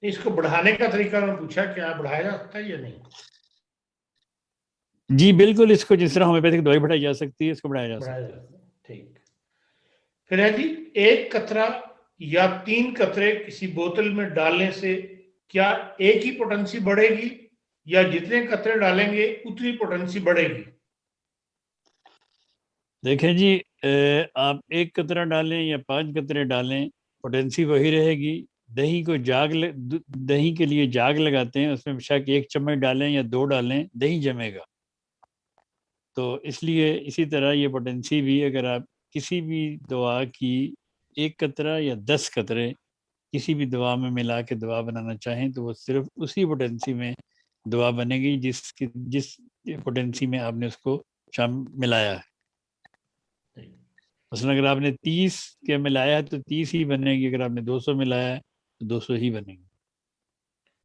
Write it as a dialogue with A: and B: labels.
A: اس کو بڑھانے کا طریقہ میں پوچھا کیا بڑھایا جا سکتا ہے یا نہیں؟
B: جی بالکل، اس کو جس طرح ہومیوپیتھک دوائی بڑھائی جا سکتی ہے، اس کو بڑھایا جا سکتا ہے۔
A: ٹھیک۔ پھر ہے جی، 1 قطرہ یا 3 قطرے کسی بوتل میں ڈالنے سے کیا ایک ہی پوٹنسی بڑھے گی یا جتنے قطرے ڈالیں گے اتنی پوٹنسی بڑھے گی؟
B: دیکھیں جی، آپ 1 قطرہ ڈالیں یا 5 قطرے ڈالیں، پوٹنسی وہی رہے گی۔ دہی کو دہی کے لیے جاگ لگاتے ہیں، اس میں شاید 1 چمچ ڈالیں یا 2 ڈالیں، دہی جمے گا۔ تو اس لیے اسی طرح یہ پوٹنسی بھی، اگر آپ کسی بھی دوا کی 1 قطرہ یا 10 قطرے کسی بھی دوا میں ملا کے دوا بنانا چاہیں تو وہ صرف اسی پوٹنسی میں دوا بنے گی جس پوٹنسی میں آپ نے اس کو ملایا ہے۔ مثلا اگر آپ نے 30 کے ملایا ہے تو 30 ہی بنے گی، اگر آپ نے 200 ملایا ہے تو 200 ہی بنے گی۔